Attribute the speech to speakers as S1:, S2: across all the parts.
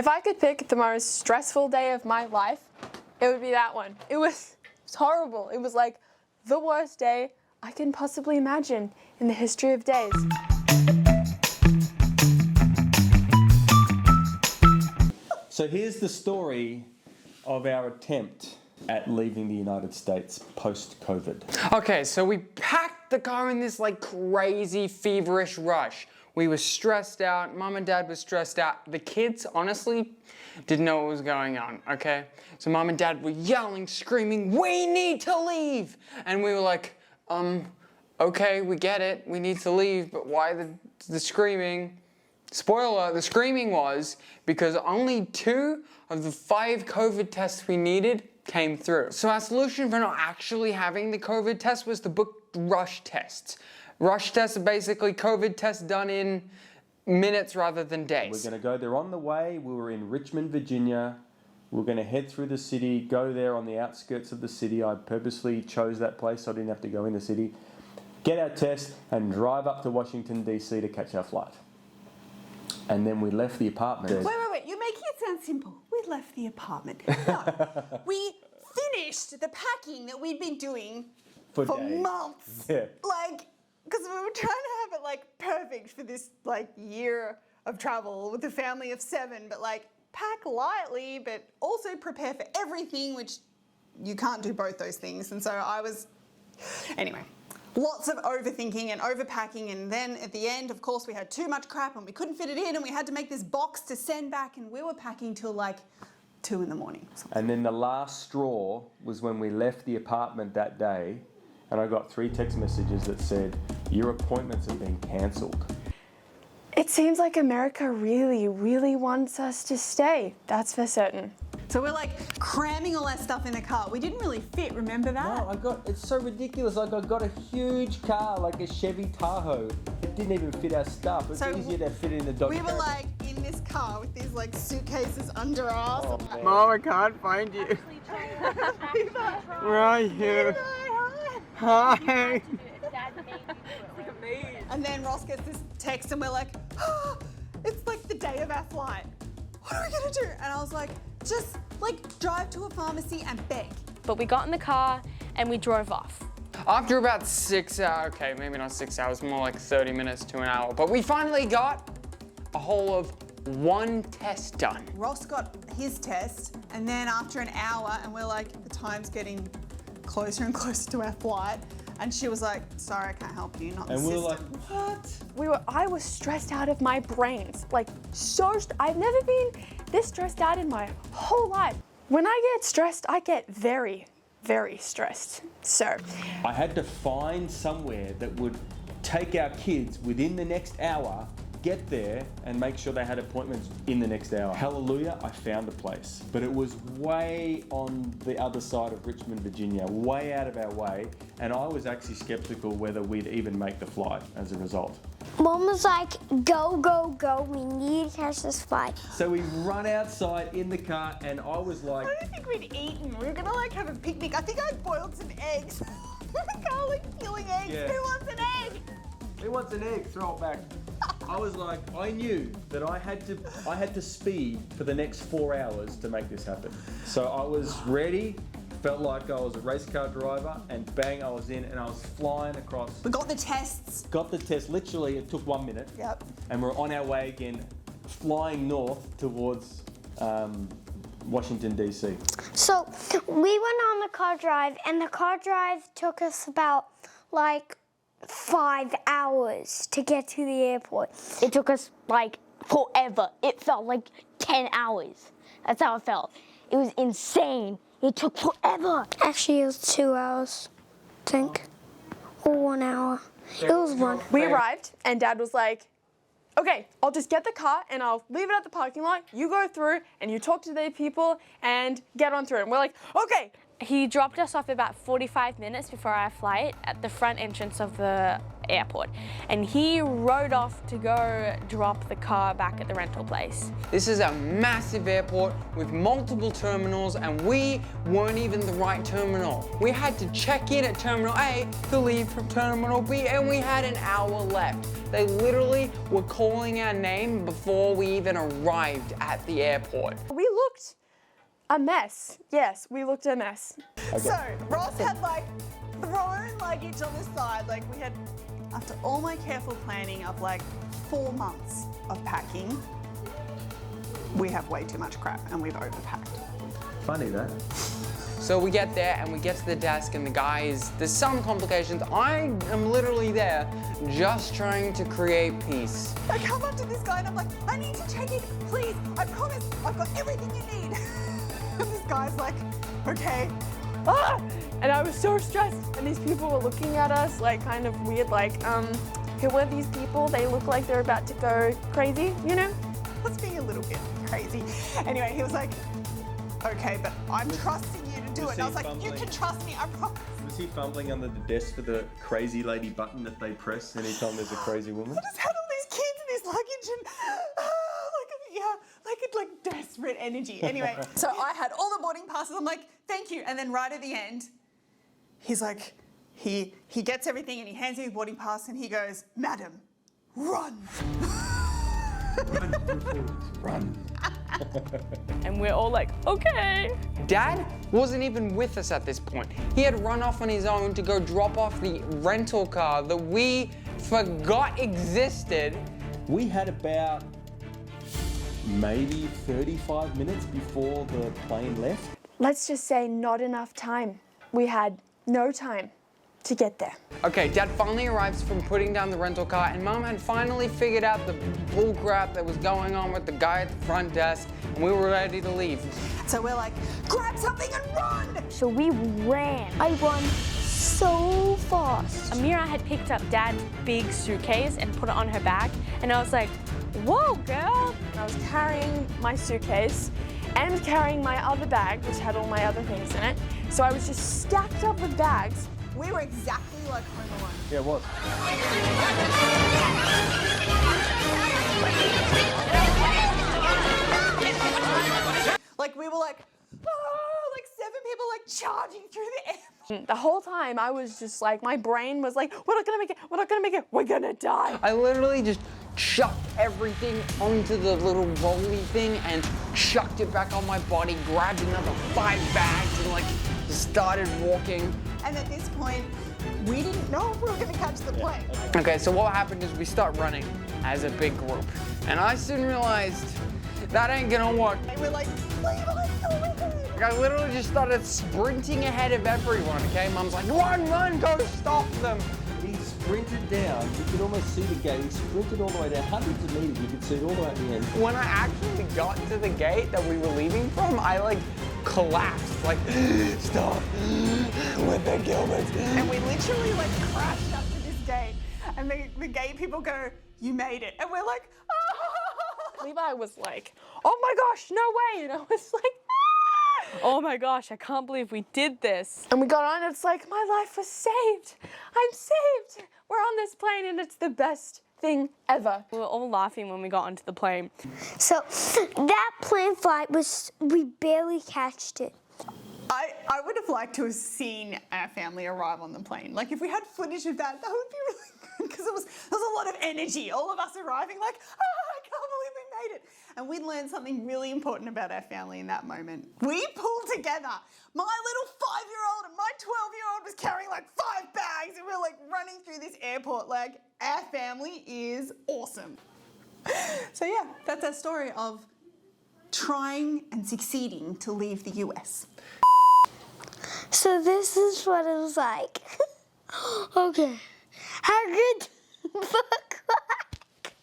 S1: If I could pick the most stressful day of my life, it would be that one. It was horrible. It was like the worst day I can possibly imagine in the history of days.
S2: So here's the story of our attempt at leaving the United States post-COVID.
S3: Okay, so we packed the car in this like crazy feverish rush. We were stressed out, Mom and Dad were stressed out. The kids, honestly, didn't know what was going on, okay? So Mom and Dad were yelling, screaming, "We need to leave!" And we were like, okay, we get it, we need to leave, but why the screaming? Spoiler, the screaming was because only 2 of the 5 COVID tests we needed came through. So our solution for not actually having the COVID test was to book rush tests. Rush tests are basically COVID tests done in minutes rather than days.
S2: We're going to go there on the way. We were in Richmond, Virginia. We're going to head through the city, go there on the outskirts of the city. I purposely chose that place so I didn't have to go in the city. Get our test and drive up to Washington, D.C. to catch our flight. And then we left the apartment.
S4: Wait. You're making it sound simple. We left the apartment. No. We finished the packing that we'd been doing for months.
S2: Yeah.
S4: Like, because we were trying to have it like perfect for this like year of travel with a family of 7, but like pack lightly, but also prepare for everything, which you can't do both those things. And so anyway. Lots of overthinking and overpacking, and then at the end, of course, we had too much crap and we couldn't fit it in, and we had to make this box to send back, and we were packing till like 2 in the morning.
S2: And then the last straw was when we left the apartment that day, and I got 3 text messages that said, "Your appointments have been cancelled."
S1: It seems like America really, really wants us to stay. That's for certain.
S4: So we're like cramming all that stuff in the car. We didn't really fit, remember that?
S2: No, it's so ridiculous. Like I got a huge car, like a Chevy Tahoe. It didn't even fit our stuff. It's easier to fit in the Dodge.
S4: We were like in this car with these like suitcases under us.
S2: Oh, man.
S3: Mom, I can't find you. Where are you? Hi.
S4: And then Ross gets this text and we're like, oh, it's like the day of our flight. What are we gonna do? And I was like, just like drive to a pharmacy and beg.
S5: But we got in the car and we drove off.
S3: After about 6 hours, okay, maybe not 6 hours, more like 30 minutes to an hour, but we finally got a whole of 1 test done.
S4: Ross got his test, and then after an hour, and we're like, the time's getting closer and closer to our flight, and she was like, sorry, I can't help you, not the
S2: And we
S4: system.
S2: were like, what?
S1: I was stressed out of my brains. Like, I've never been this stressed out in my whole life. When I get stressed, I get very, very stressed. So
S2: I had to find somewhere that would take our kids within the next hour, get there, and make sure they had appointments in the next hour. Hallelujah, I found a place. But it was way on the other side of Richmond, Virginia, way out of our way, and I was actually skeptical whether we'd even make the flight as a result.
S6: Mom was like, go, go, go, we need to catch this flight.
S2: So we run outside in the car, and I was like,
S4: I don't think we'd eaten. We were gonna like have a picnic. I think I boiled some eggs. In the car, like peeling eggs.
S2: Yeah.
S4: Who wants an egg?
S2: who wants an egg? Throw it back. I was like, I knew that I had to speed for the next 4 hours to make this happen. So I was ready, felt like I was a race car driver, and bang, I was in, and I was flying across.
S4: We got the tests.
S2: Got the test, literally, it took 1 minute.
S4: Yep.
S2: And we're on our way again, flying north towards Washington, D.C.
S6: So we went on the car drive, and the car drive took us about like 5 hours to get to the airport.
S5: It took us like forever. It felt like 10 hours. That's how it felt. It was insane. It took forever.
S6: Actually, it was 2 hours, I think, or 1 hour. It was one.
S1: We arrived, and Dad was like, okay, I'll just get the car and I'll leave it at the parking lot. You go through and you talk to the people and get on through. And we're like, okay. He dropped us off about 45 minutes before our flight at the front entrance of the airport. And he rode off to go drop the car back at the rental place.
S3: This is a massive airport with multiple terminals, and we weren't even the right terminal. We had to check in at Terminal A to leave from Terminal B, and we had an hour left. They literally were calling our name before we even arrived at the airport.
S1: We looked a mess. Yes, we looked a mess.
S4: So Ross had like thrown luggage on the side. Like we had, after all my careful planning of like 4 months of packing, we have way too much crap and we've overpacked.
S2: Funny that.
S3: So we get there and we get to the desk, and the guy is, there's some complications. I am literally there just trying to create peace.
S4: I come up to this guy and I'm like, I need to check in, please. I promise I've got everything you need. And this guy's like, okay.
S1: Ah! And I was so stressed. And these people were looking at us like kind of weird, like, who are these people? They look like they're about to go crazy, you know?
S4: Let's be a little bit crazy. Anyway, he was like, okay, but I'm trusting you to do it. And I was like, you can trust me, I promise.
S2: Was he fumbling under the desk for the crazy lady button that they press anytime there's a crazy woman?
S4: I just had all these kids and this luggage and like desperate energy. Anyway, so I had all the boarding passes. I'm like, thank you. And then right at the end, he's like, he gets everything and he hands me the boarding pass and he goes, madam, run.
S2: Run.
S1: And we're all like, okay.
S3: Dad wasn't even with us at this point. He had run off on his own to go drop off the rental car that we forgot existed.
S2: We had about maybe 35 minutes before the plane left.
S1: Let's just say not enough time. We had no time to get there.
S3: Okay, Dad finally arrives from putting down the rental car, and Mum had finally figured out the bullcrap that was going on with the guy at the front desk, and we were ready to leave.
S4: So we're like, grab something and run.
S5: So we ran. I run so fast.
S1: Amira had picked up Dad's big suitcase and put it on her back, and I was like, whoa, girl. And I was carrying my suitcase and carrying my other bag, which had all my other things in it. So I was just stacked up with bags.
S4: We were exactly like Home Alone.
S2: Yeah, it was.
S4: Like we were like, oh, like 7 people like charging through the air.
S1: The whole time I was just like, my brain was like, we're not gonna make it, we're not gonna make it, we're gonna die.
S3: I literally just chucked everything onto the little rolly thing and chucked it back on my body, grabbed another 5 bags and like started walking.
S4: And at this point, we didn't know if we were going to catch the plane.
S3: Okay, so what happened is we start running as a big group. And I soon realized that ain't gonna work.
S4: And we're like, Levi, oh my God.
S3: I literally just started sprinting ahead of everyone, okay? Mum's like, run, go stop them.
S2: He sprinted down. You could almost see the gate. He sprinted all the way down, hundreds of meters. You could see it all the way at the end.
S3: When I actually got to the gate that we were leaving from, I like collapsed, like, stop with the Gilberts.
S4: And we literally like crashed up to this gate. And the gate people go, you made it. And we're like, oh.
S1: Levi was like, oh my gosh, no way. And I was like, ah! Oh my gosh, I can't believe we did this. And we got on, and it's like, my life was saved. I'm saved. We're on this plane and it's the best thing ever. We were all laughing when we got onto the plane.
S6: So that plane flight was, we barely catched it.
S4: I would have liked to have seen our family arrive on the plane. Like if we had footage of that, that would be really good because there was a lot of energy. All of us arriving like, oh, I can't believe we made it. And we learned something really important about our family in that moment. We pulled together. My little 5-year-old and my 12-year-old was carrying like 5 bags and we were like running through this airport. Like our family is awesome. So yeah, that's our story of trying and succeeding to leave the US.
S6: So this is what it was like. Okay. How good look like?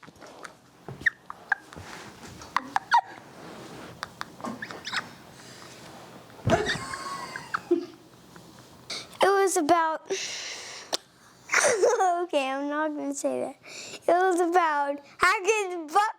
S6: It was about, okay, I'm not gonna say that. It was about how good butt